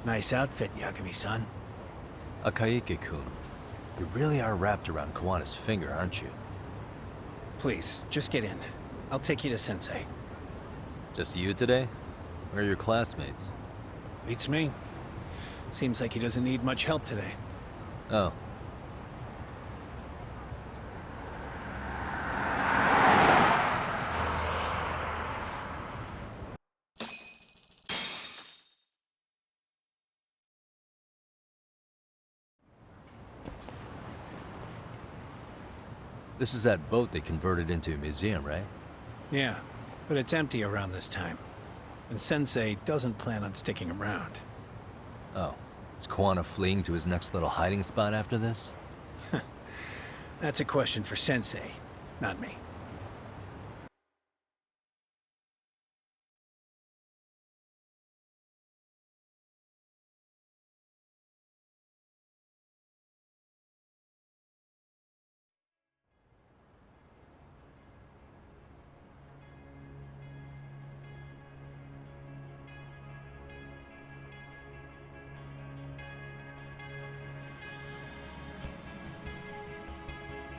Nice outfit, Yagami-san. Akaike-kun, you really are wrapped around Kawana's finger, aren't you? Please, just get in. I'll take you to Sensei. Just you today? Where are your classmates? Beats me. Seems like he doesn't need much help today. Oh. This is that boat they converted into a museum, right? Yeah, but it's empty around this time. And Sensei doesn't plan on sticking around. Oh. Is Kawana fleeing to his next little hiding spot after this? That's a question for Sensei, not me.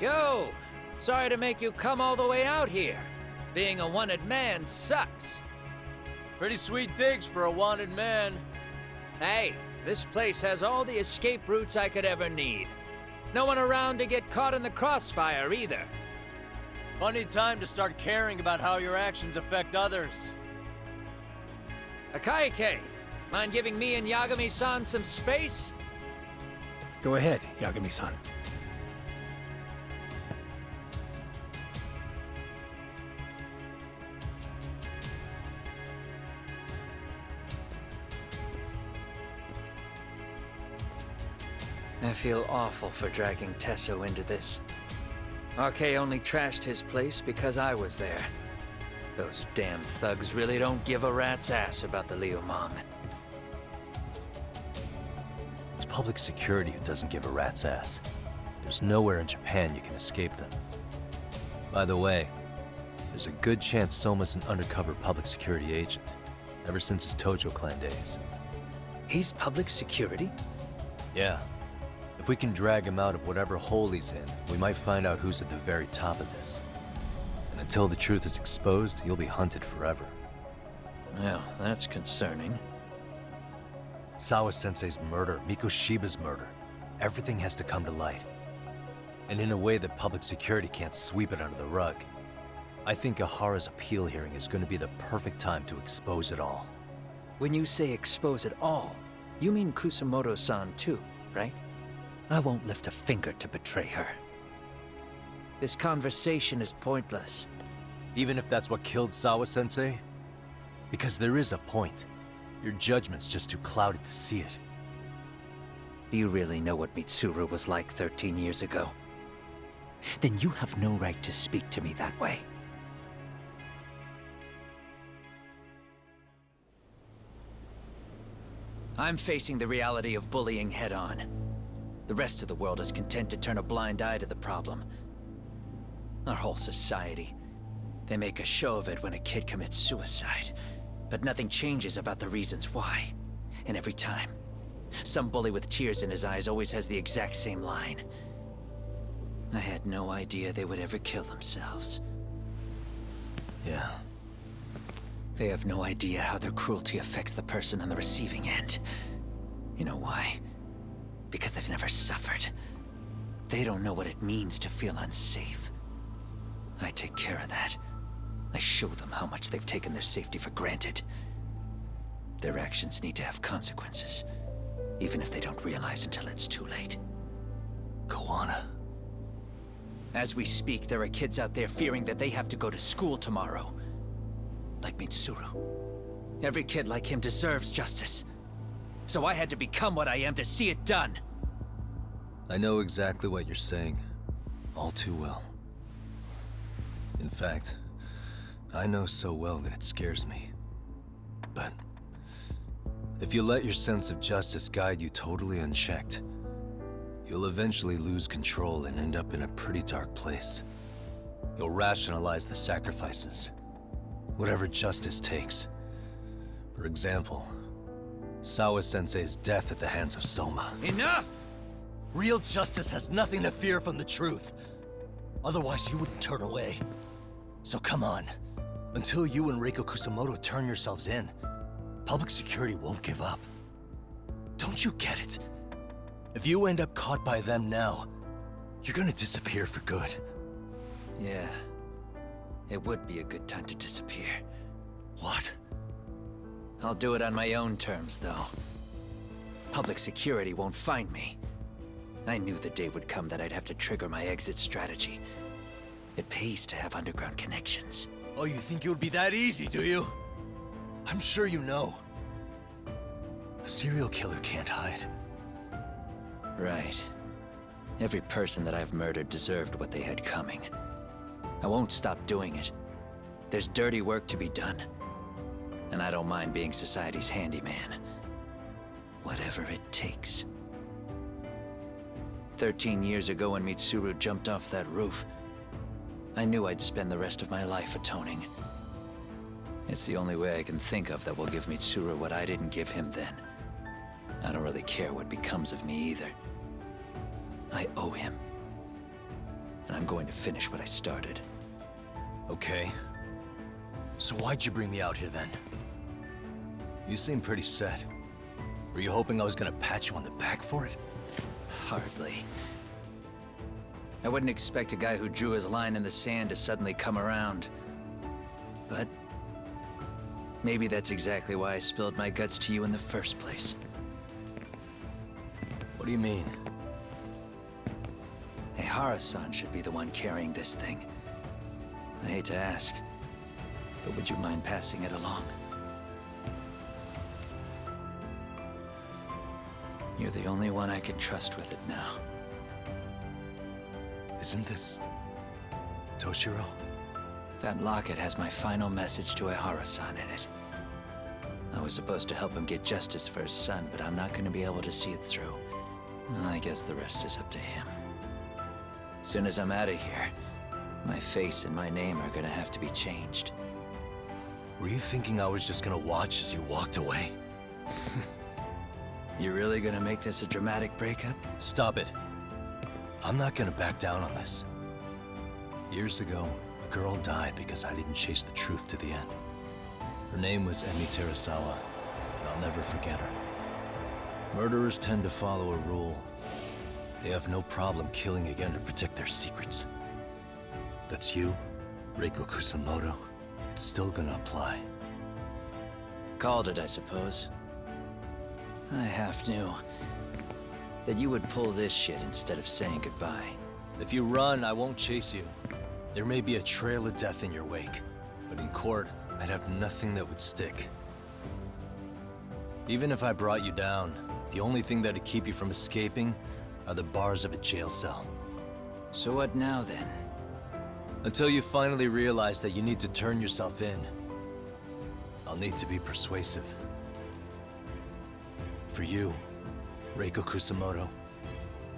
Yo! Sorry to make you come all the way out here. Being a wanted man sucks. Pretty sweet digs for a wanted man. Hey, this place has all the escape routes I could ever need. No one around to get caught in the crossfire either. Funny time to start caring about how your actions affect others. Akaike, mind giving me and Yagami-san some space? Go ahead, Yagami-san. I feel awful for dragging Tesso into this. RK only trashed his place because I was there. Those damn thugs really don't give a rat's ass about the Liumang. It's public security who doesn't give a rat's ass. There's nowhere in Japan you can escape them. By the way, there's a good chance Soma's an undercover public security agent, ever since his Tojo clan days. He's public security? Yeah. If we can drag him out of whatever hole he's in, we might find out who's at the very top of this. And until the truth is exposed, you'll be hunted forever. Well, that's concerning. Sawa-sensei's murder, Mikoshiba's murder. Everything has to come to light. And in a way that public security can't sweep it under the rug. I think Ahara's appeal hearing is going to be the perfect time to expose it all. When you say expose it all, you mean Kusamoto-san too, right? I won't lift a finger to betray her. This conversation is pointless. Even if that's what killed Sawa-sensei? Because there is a point. Your judgment's just too clouded to see it. Do you really know what Mitsuru was like 13 years ago? Then you have no right to speak to me that way. I'm facing the reality of bullying head-on. The rest of the world is content to turn a blind eye to the problem. Our whole society. They make a show of it when a kid commits suicide, but nothing changes about the reasons why. And every time, some bully with tears in his eyes always has the exact same line. I had no idea they would ever kill themselves. Yeah. They have no idea how their cruelty affects the person on the receiving end. You know why? Because they've never suffered. They don't know what it means to feel unsafe. I take care of that. I show them how much they've taken their safety for granted. Their actions need to have consequences, even if they don't realize until it's too late. Kawana. As we speak, there are kids out there fearing that they have to go to school tomorrow. Like Mitsuru. Every kid like him deserves justice. So I had to become what I am to see it done. I know exactly what you're saying. All too well. In fact, I know so well that it scares me. But if you let your sense of justice guide you totally unchecked, you'll eventually lose control and end up in a pretty dark place. You'll rationalize the sacrifices, whatever justice takes. For example, Sawa-sensei's death at the hands of Soma. Enough! Real justice has nothing to fear from the truth. Otherwise, you wouldn't turn away. So come on. Until you and Reiko Kusamoto turn yourselves in, public security won't give up. Don't you get it? If you end up caught by them now, you're gonna disappear for good. Yeah. It would be a good time to disappear. What? I'll do it on my own terms, though. Public security won't find me. I knew the day would come that I'd have to trigger my exit strategy. It pays to have underground connections. Oh, you think it would be that easy, do you? I'm sure you know. A serial killer can't hide. Right. Every person that I've murdered deserved what they had coming. I won't stop doing it. There's dirty work to be done. And I don't mind being society's handyman. Whatever it takes. 13 years ago when Mitsuru jumped off that roof, I knew I'd spend the rest of my life atoning. It's the only way I can think of that will give Mitsuru what I didn't give him then. I don't really care what becomes of me either. I owe him. And I'm going to finish what I started. Okay. So why'd you bring me out here then? You seem pretty set. Were you hoping I was gonna pat you on the back for it? Hardly. I wouldn't expect a guy who drew his line in the sand to suddenly come around. But maybe that's exactly why I spilled my guts to you in the first place. What do you mean? Ehara-san should be the one carrying this thing. I hate to ask, but would you mind passing it along? You're the only one I can trust with it now. Isn't this... Toshiro? That locket has my final message to Ehara-san in it. I was supposed to help him get justice for his son, but I'm not going to be able to see it through. Well, I guess the rest is up to him. Soon as I'm out of here, my face and my name are gonna have to be changed. Were you thinking I was just gonna watch as you walked away? You really gonna make this a dramatic breakup? Stop it. I'm not gonna back down on this. Years ago, a girl died because I didn't chase the truth to the end. Her name was Emi Terasawa, and I'll never forget her. Murderers tend to follow a rule. They have no problem killing again to protect their secrets. That's you, Reiko Kusamoto. It's still gonna apply. Called it, I suppose. I half knew that you would pull this shit instead of saying goodbye. If you run, I won't chase you. There may be a trail of death in your wake, but in court, I'd have nothing that would stick. Even if I brought you down, the only thing that'd keep you from escaping are the bars of a jail cell. So what now, then? Until you finally realize that you need to turn yourself in, I'll need to be persuasive. For you, Reiko Kusamoto,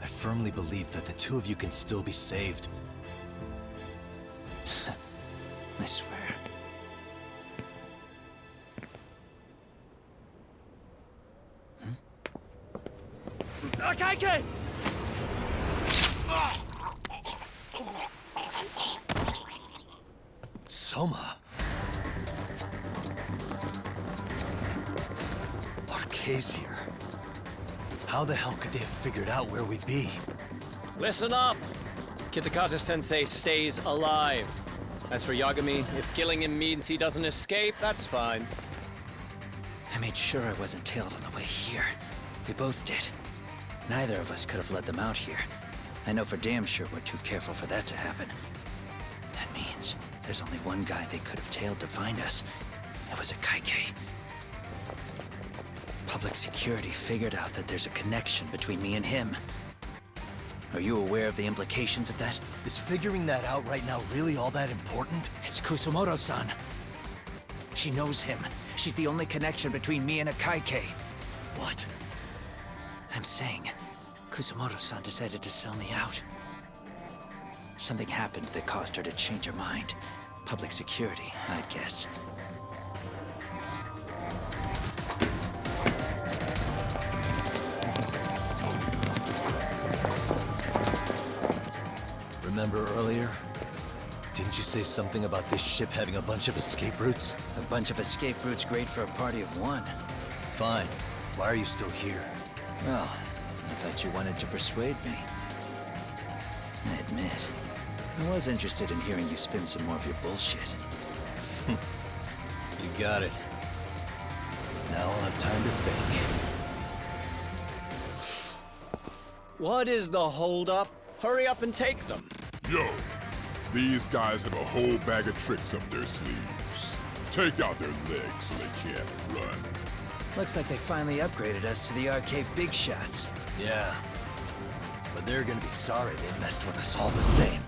I firmly believe that the two of you can still be saved. I swear. Akaike! Soma. Parquet's here. How the hell could they have figured out where we'd be? Listen up! Kitakata-sensei stays alive. As for Yagami, if killing him means he doesn't escape, that's fine. I made sure I wasn't tailed on the way here. We both did. Neither of us could have led them out here. I know for damn sure we're too careful for that to happen. That means there's only one guy they could have tailed to find us. It was a Kaike. Public security figured out that there's a connection between me and him. Are you aware of the implications of that? Is figuring that out right now really all that important? It's Kusamoto-san. She knows him. She's the only connection between me and a Kaike. What? I'm saying, Kusamoto-san decided to sell me out. Something happened that caused her to change her mind. Public security, I'd guess. Remember earlier? Didn't you say something about this ship having a bunch of escape routes? A bunch of escape routes great for a party of one. Fine. Why are you still here? Well, I thought you wanted to persuade me. I admit, I was interested in hearing you spin some more of your bullshit. You got it. Now I'll have time to think. What is the holdup? Hurry up and take them. Yo, these guys have a whole bag of tricks up their sleeves. Take out their legs so they can't run. Looks like they finally upgraded us to the arcade big shots. Yeah. But they're gonna be sorry they messed with us all the same.